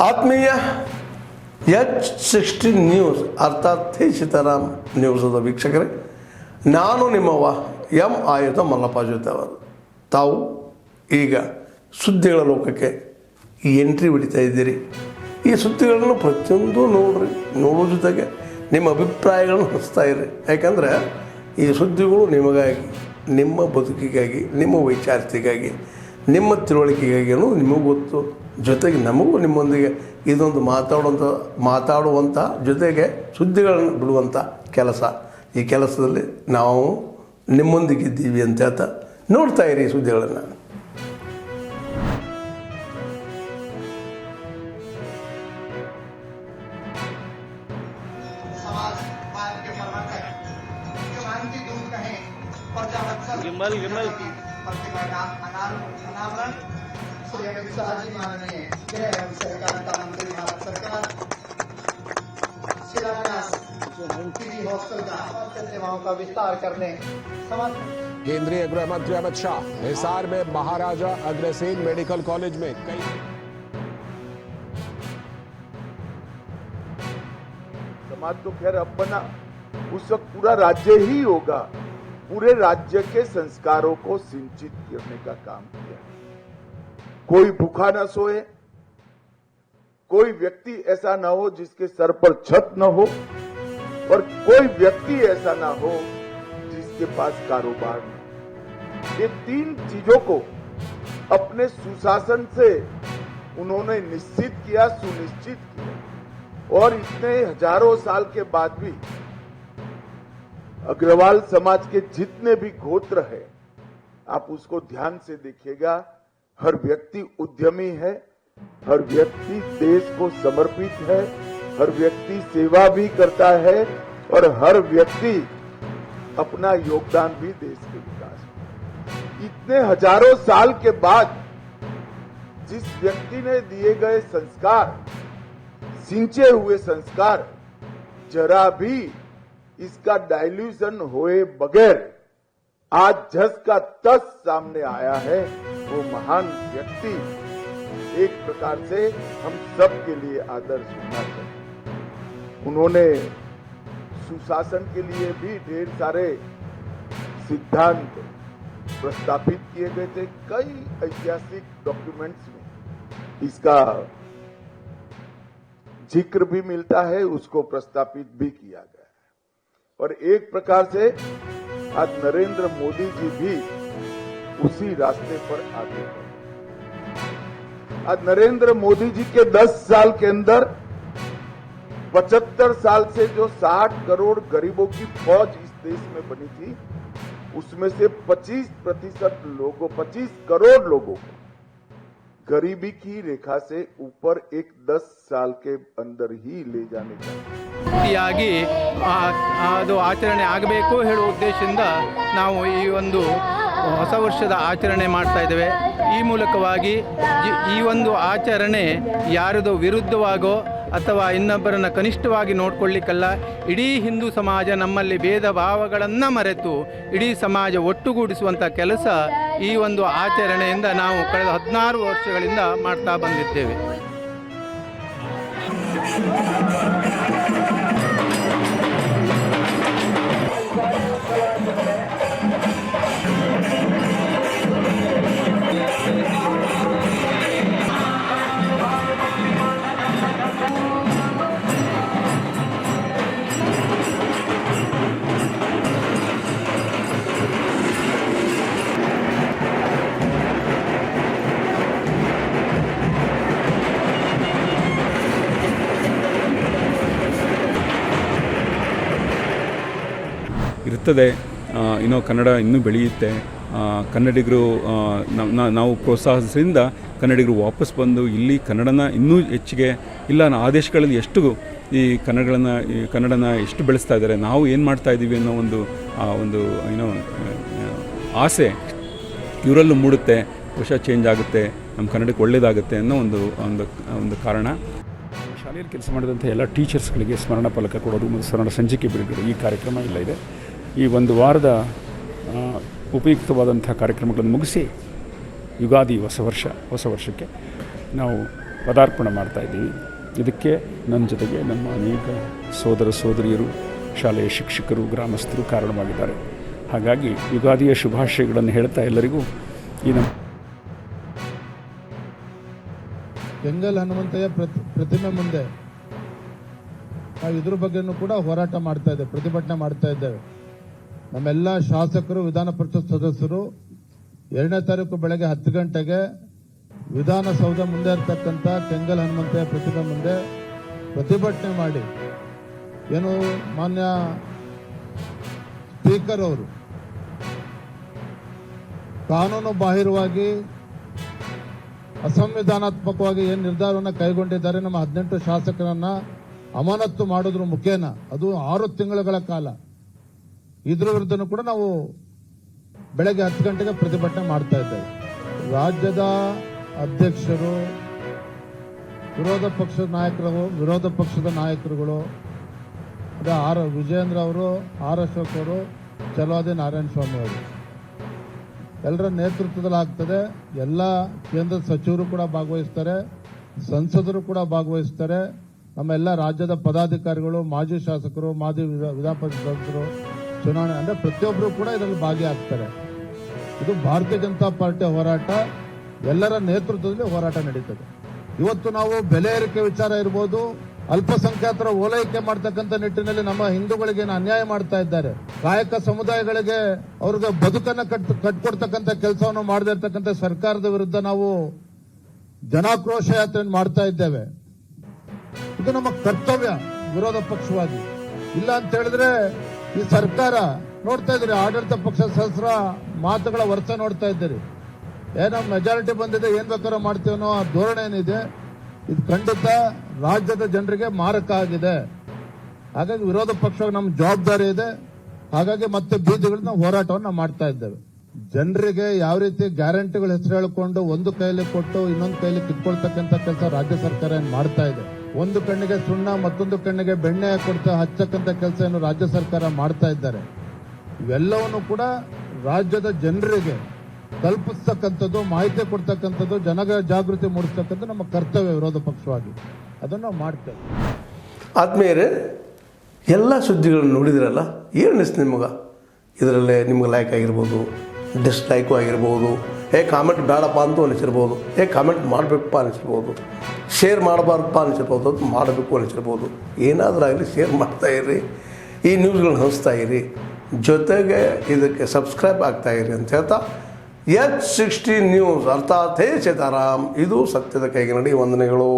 ಆತ್ಮೀಯ H16 news ಅರ್ಥಾತ್ ಸೀತಾರಾಮ್ ನ್ಯೂಸದ ವೀಕ್ಷಕರೇ, ನಾನು ನಿಮ್ಮವ ಎಂ ಆಯುಧ ಮಲ್ಲಪ್ಪ ಜೊತೆ ಅವರು. ತಾವು ಈಗ ಸುದ್ದಿಗಳ ಲೋಕಕ್ಕೆ ಎಂಟ್ರಿ ಹೊಡಿತಾ ಇದ್ದೀರಿ. ಈ ಸುದ್ದಿಗಳನ್ನು ಪ್ರತಿಯೊಂದು ನೋಡೋ ಜೊತೆಗೆ ನಿಮ್ಮ ಅಭಿಪ್ರಾಯಗಳನ್ನು ಹಂಚ್ತಾ ಇರಿ. ಯಾಕಂದರೆ ಈ ಸುದ್ದಿಗಳು ನಿಮಗಾಗಿ, ನಿಮ್ಮ ಬದುಕಿಗಾಗಿ, ನಿಮ್ಮ ವೈಚಾರಿಕೆಗಾಗಿ, ನಿಮ್ಮ ತಿಳುವಳಿಕೆಗಾಗಿ ನಿಮಗೂ ಗೊತ್ತು, ಜೊತೆಗೆ ನಮಗೂ ನಿಮ್ಮೊಂದಿಗೆ ಇದೊಂದು ಮಾತಾಡುವಂಥ ಜೊತೆಗೆ ಸುದ್ದಿಗಳನ್ನು ಬಿಡುವಂಥ ಕೆಲಸ. ಈ ಕೆಲಸದಲ್ಲಿ ನಾವು ನಿಮ್ಮೊಂದಿಗಿದ್ದೀವಿ ಅಂತ ಹೇಳ್ತಾ ನೋಡ್ತಾ ಇರಿ ಈ ಸುದ್ದಿಗಳನ್ನು. श्री अमित शाह जी माननीय गृह एवं सहकारिता मंत्री भारत सरकार शिलान्यास पीजी हॉस्टल का सेवाओं का विस्तार करने समस्त केंद्रीय गृह मंत्री अमित शाह हिसार में महाराजा अग्रसेन मेडिकल कॉलेज में कई समाज तो खैर अब बना, उस वक्त पूरा राज्य ही होगा, पूरे राज्य के संस्कारों को सिंचित करने का काम किया. कोई भूखा न सोए, कोई व्यक्ति ऐसा न हो जिसके सर पर छत न हो, और कोई व्यक्ति ऐसा न हो जिसके पास कारोबार न हो. ये तीन चीजों को अपने सुशासन से उन्होंने निश्चित किया, सुनिश्चित किया. और इतने हजारों साल के बाद भी अग्रवाल समाज के जितने भी गोत्र है, आप उसको ध्यान से देखिएगा, हर व्यक्ति उद्यमी है, हर व्यक्ति देश को समर्पित है, हर व्यक्ति सेवा भी करता है, और हर व्यक्ति अपना योगदान भी देश के विकास में. इतने हजारों साल के बाद जिस व्यक्ति ने दिए गए संस्कार, सिंचे हुए संस्कार, जरा भी इसका डाइल्यूशन हुए बगैर आज जस का तस सामने आया है, वो महान व्यक्ति एक प्रकार से हम सब के लिए आदर्श होना चाहिए. उन्होंने सुशासन के लिए भी ढेर सारे सिद्धांत प्रस्तापित किए गए थे. कई ऐतिहासिक डॉक्यूमेंट्स में इसका जिक्र भी मिलता है, उसको प्रस्तापित भी किया गया है. और एक प्रकार से आज नरेंद्र मोदी जी भी उसी रास्ते पर आगे बढ़े. आज नरेंद्र मोदी जी के 10 साल के अंदर 75 साल से जो 60 करोड़ गरीबों की फौज इस देश में बनी थी, उसमें से 25% लोगों, 25 करोड़ लोगों को गरीबी की रेखा से ऊपर एक 10 साल के अंदर ही ले जाने का ಅದು ಆಚರಣೆ ಆಗಬೇಕು ಹೇಳುವ ಉದ್ದೇಶದಿಂದ ನಾವು ಈ ಒಂದು ಹೊಸ ವರ್ಷದ ಆಚರಣೆ ಮಾಡ್ತಾ ಇದ್ದೇವೆ. ಈ ಮೂಲಕವಾಗಿ ಈ ಒಂದು ಆಚರಣೆ ಯಾರದೋ ವಿರುದ್ಧವಾಗೋ ಅಥವಾ ಇನ್ನೊಬ್ಬರನ್ನು ಕನಿಷ್ಠವಾಗಿ ನೋಡ್ಕೊಳ್ಳಿಕ್ಕಲ್ಲ, ಇಡೀ ಹಿಂದೂ ಸಮಾಜ ನಮ್ಮಲ್ಲಿ ಭೇದ ಭಾವಗಳನ್ನು ಮರೆತು ಇಡೀ ಸಮಾಜ ಒಟ್ಟುಗೂಡಿಸುವಂಥ ಕೆಲಸ ಈ ಒಂದು ಆಚರಣೆಯಿಂದ ನಾವು ಕಳೆದ 16 ವರ್ಷಗಳಿಂದ ಮಾಡ್ತಾ ಬಂದಿದ್ದೇವೆ. ಇರ್ತದೆ. ಇನ್ನೂ ಕನ್ನಡ ಇನ್ನೂ ಬೆಳೆಯುತ್ತೆ. ಕನ್ನಡಿಗರು ನಾವು ಪ್ರೋತ್ಸಾಹಿಸಿದ್ರಿಂದ ಕನ್ನಡಿಗರು ವಾಪಸ್ ಬಂದು ಇಲ್ಲಿ ಕನ್ನಡನ ಇನ್ನೂ ಹೆಚ್ಚಿಗೆ ಇಲ್ಲ ಆದೇಶಗಳಲ್ಲಿ ಎಷ್ಟು ಈ ಕನ್ನಡನ ಎಷ್ಟು ಬೆಳೆಸ್ತಾ ಇದ್ದಾರೆ, ನಾವು ಏನು ಮಾಡ್ತಾ ಇದ್ದೀವಿ ಅನ್ನೋ ಒಂದು ಆಸೆ ಇವರಲ್ಲೂ ಮೂಡುತ್ತೆ. ಬಹುಶಃ ಚೇಂಜ್ ಆಗುತ್ತೆ, ನಮ್ಮ ಕನ್ನಡಕ್ಕೆ ಒಳ್ಳೆಯದಾಗುತ್ತೆ ಅನ್ನೋ ಒಂದು ಕಾರಣ. ಶಾಲೆಯಲ್ಲಿ ಕೆಲಸ ಮಾಡಿದಂಥ ಎಲ್ಲ ಟೀಚರ್ಸ್ಗಳಿಗೆ ಸ್ಮರಣ ಫಲಕ ಕೊಡೋದು ಮತ್ತು ಸ್ಮರಣ ಸಂಚಿಕೆ ಬಿಡುಗಡೆ ಈ ಕಾರ್ಯಕ್ರಮ ಎಲ್ಲ ಇದೆ. ಈ ಒಂದು ವಾರದ ಉಪಯುಕ್ತವಾದಂಥ ಕಾರ್ಯಕ್ರಮಗಳನ್ನು ಮುಗಿಸಿ ಯುಗಾದಿ ಹೊಸ ವರ್ಷಕ್ಕೆ ನಾವು ಪದಾರ್ಪಣೆ ಮಾಡ್ತಾಯಿದ್ದೀವಿ. ಇದಕ್ಕೆ ನನ್ನ ಜೊತೆಗೆ ನಮ್ಮ ಅನೇಕ ಸೋದರ ಸೋದರಿಯರು, ಶಾಲೆಯ ಶಿಕ್ಷಕರು, ಗ್ರಾಮಸ್ಥರು ಕಾರಣವಾಗಿದ್ದಾರೆ. ಹಾಗಾಗಿ ಯುಗಾದಿಯ ಶುಭಾಶಯಗಳನ್ನು ಹೇಳ್ತಾ ಎಲ್ಲರಿಗೂ ಈ ನಮ್ಮ ಕೆಂಗಲ್ ಹನುಮಂತಯ್ಯ ಪ್ರತಿಮೆ ಮುಂದೆ ನಾವು ಇದ್ರ ಬಗ್ಗೆನೂ ಕೂಡ ಹೋರಾಟ ಮಾಡ್ತಾ ಇದ್ದೇವೆ, ಪ್ರತಿಭಟನೆ ಮಾಡ್ತಾ ಇದ್ದೇವೆ. ನಮ್ಮೆಲ್ಲ ಶಾಸಕರು, ವಿಧಾನ ಪರಿಷತ್ ಸದಸ್ಯರು 2ನೇ ತಾರೀಕು ಬೆಳಗ್ಗೆ 10 ಗಂಟೆಗೆ ವಿಧಾನಸೌಧ ಮುಂದೆ ಇರ್ತಕ್ಕಂಥ ಕೆಂಗಲ್ ಹನುಮಂತಯ್ಯ ಪ್ರತಿಮೆ ಮುಂದೆ ಪ್ರತಿಭಟನೆ ಮಾಡಿ, ಏನು ಮಾನ್ಯ ಸ್ಪೀಕರ್ ಅವರು ಕಾನೂನು ಬಾಹಿರವಾಗಿ ಅಸಂವಿಧಾನಾತ್ಮಕವಾಗಿ ಏನು ನಿರ್ಧಾರವನ್ನು ಕೈಗೊಂಡಿದ್ದಾರೆ, ನಮ್ಮ 18 ಶಾಸಕರನ್ನ ಅಮಾನತು ಮಾಡೋದ್ರ ಮುಖೇನ, ಅದು 6 ತಿಂಗಳ ಕಾಲ, ಇದ್ರ ವಿರುದ್ಧನೂ ಕೂಡ ನಾವು ಬೆಳಗ್ಗೆ 10 ಗಂಟೆಗೆ ಪ್ರತಿಭಟನೆ ಮಾಡ್ತಾ ಇದ್ದೇವೆ. ರಾಜ್ಯದ ಅಧ್ಯಕ್ಷರು, ವಿರೋಧ ಪಕ್ಷದ ನಾಯಕರುಗಳು ಅದೇ ವಿಜೇಂದ್ರ ಅವರು, ಅಶೋಕ್ ಅವರು, ಚಲವಾದಿ ನಾರಾಯಣ ಸ್ವಾಮಿ ಅವರು ಎಲ್ಲರ ನೇತೃತ್ವದಲ್ಲಿ ಆಗ್ತದೆ. ಎಲ್ಲ ಕೇಂದ್ರದ ಸಚಿವರು ಕೂಡ ಭಾಗವಹಿಸ್ತಾರೆ, ಸಂಸದರು ಕೂಡ ಭಾಗವಹಿಸ್ತಾರೆ, ನಮ್ಮೆಲ್ಲ ರಾಜ್ಯದ ಪದಾಧಿಕಾರಿಗಳು, ಮಾಜಿ ಶಾಸಕರು, ಮಾಜಿ ವಿಧಾನ ಪರಿಷತ್ ಸದಸ್ಯರು, ಚುನಾವಣೆ ಅಂದರೆ ಪ್ರತಿಯೊಬ್ಬರು ಕೂಡ ಇದರಲ್ಲಿ ಭಾಗಿಯಾಗ್ತಾರೆ. ಇದು ಭಾರತೀಯ ಜನತಾ ಪಾರ್ಟಿಯ ಹೋರಾಟ, ಎಲ್ಲರ ನೇತೃತ್ವದಲ್ಲಿ ಹೋರಾಟ ನಡೀತದೆ. ಇವತ್ತು ನಾವು ಬೆಲೆ ಏರಿಕೆ ವಿಚಾರ ಇರ್ಬೋದು, ಅಲ್ಪಸಂಖ್ಯಾತರ ಓಲೈಕೆ ಮಾಡ್ತಕ್ಕಂಥ ನಿಟ್ಟಿನಲ್ಲಿ ನಮ್ಮ ಹಿಂದೂಗಳಿಗೆ ಅನ್ಯಾಯ ಮಾಡ್ತಾ ಇದ್ದಾರೆ, ಕಾಯಕ ಸಮುದಾಯಗಳಿಗೆ ಅವ್ರಿಗೆ ಬದುಕನ್ನ ಕಟ್ಕೊಡ್ತಕ್ಕಂಥ ಕೆಲಸವನ್ನು ಮಾಡದೇ ಇರ್ತಕ್ಕಂಥ ಸರ್ಕಾರದ ವಿರುದ್ಧ ನಾವು ಜನಾಕ್ರೋಶ ಯಾತ್ರೆ ಮಾಡ್ತಾ ಇದ್ದೇವೆ. ಇದು ನಮ್ಮ ಕರ್ತವ್ಯ ವಿರೋಧ ಪಕ್ಷವಾಗಿ. ಇಲ್ಲ ಅಂತ ಹೇಳಿದ್ರೆ ಈ ಸರ್ಕಾರ ನೋಡ್ತಾ ಇದ್ದೀರಿ, ಆಡಳಿತ ಪಕ್ಷ ಸದಸ್ಯರ ಮಾತುಗಳ ವರ್ಷ ನೋಡ್ತಾ ಇದ್ದೀರಿ. ಏನೋ ಮೆಜಾರಿಟಿ ಬಂದಿದೆ, ಏನ್ ಬೇಕಾದ್ರೂ ಮಾಡ್ತೀವಿ ಅನ್ನೋ ಧೋರಣೆ ಏನಿದೆ, ಇದು ಖಂಡಿತ ರಾಜ್ಯದ ಜನರಿಗೆ ಮಾರಕ ಆಗಿದೆ. ಹಾಗಾಗಿ ವಿರೋಧ ಪಕ್ಷ ನಮ್ಮ ಜವಾಬ್ದಾರಿ ಇದೆ. ಹಾಗಾಗಿ ಮತ್ತೆ ಬೀದಿಗಳನ್ನ ಹೋರಾಟವನ್ನು ಮಾಡ್ತಾ ಇದ್ದೇವೆ. ಜನರಿಗೆ ಯಾವ ರೀತಿ ಗ್ಯಾರಂಟಿಗಳ ಹೆಸರು ಹೇಳಿಕೊಂಡು ಒಂದು ಕೈಯಲ್ಲಿ ಕೊಟ್ಟು ಇನ್ನೊಂದು ಕೈಯಲ್ಲಿ ಕಿತ್ಕೊಳ್ತಕ್ಕಂಥ ಕೆಲಸ ರಾಜ್ಯ ಸರ್ಕಾರ ಏನ್ ಮಾಡ್ತಾ ಇದೆ. ಒಂದು ಕಣ್ಣಿಗೆ ಸುಣ್ಣ ಮತ್ತೊಂದು ಕಣ್ಣಿಗೆ ಬೆಣ್ಣೆ ಹಚ್ಚಕ್ಕಂಥ ಕೆಲಸ ಏನು ರಾಜ್ಯ ಸರ್ಕಾರ ಮಾಡ್ತಾ ಇದ್ದಾರೆ. ಇವೆಲ್ಲವನ್ನು ಕೂಡ ರಾಜ್ಯದ ಜನರಿಗೆ ಕಲ್ಪಿಸ್ತಕ್ಕಂಥದ್ದು, ಮಾಹಿತಿ ಕೊಡ್ತಕ್ಕಂಥದ್ದು, ಜಾಗೃತಿ ಮೂಡಿಸ್ತಕ್ಕಂಥ ನಮ್ಮ ಕರ್ತವ್ಯ ವಿರೋಧ ಪಕ್ಷವಾಗಿ. ಅದನ್ನು ನಾವು ಮಾಡ್ತೇವೆ. ಆದ್ಮೇಲೆ ಎಲ್ಲ ಸುದ್ದಿಗಳನ್ನು ನೋಡಿದ್ರಲ್ಲ, ಏನು ಅನಿಸ್ತು ನಿಮಗೆ? ಇದರಲ್ಲೇ ನಿಮ್ಗೆ ಲೈಕ್ ಆಗಿರ್ಬೋದು, ಡಿಸ್ಲೈಕು ಆಗಿರ್ಬೋದು, ಕಾಮೆಂಟ್ ಬೇಡಪ್ಪ ಅಂತೂ ಅನಿಸಿರ್ಬೋದು, ಕಾಮೆಂಟ್ ಮಾಡಬೇಕಪ್ಪ ಅನಿಸಿರ್ಬೋದು, ಶೇರ್ ಮಾಡಬಾರ್ದಪ್ಪ ಅನಿಸಿರ್ಬೋದು, ಅದು ಮಾಡಬೇಕು ಅನಿಸಿರ್ಬೋದು. ಏನಾದರೂ ಆಗಲಿ ಶೇರ್ ಮಾಡ್ತಾಯಿರಿ, ಈ ನ್ಯೂಸ್ಗಳನ್ನ ಹಂಚ್ತಾ ಇರಿ, ಜೊತೆಗೆ ಇದಕ್ಕೆ ಸಬ್ಸ್ಕ್ರೈಬ್ ಆಗ್ತಾಯಿರಿ ಅಂತ ಹೇಳ್ತಾ H16 ನ್ಯೂಸ್ ಅರ್ಥಾತ್ ಹೇ ಸೀತಾರಾಮ್, ಇದು ಸತ್ಯದ ಕೈಗೆ ನಡಿ. ವಂದನೆಗಳು.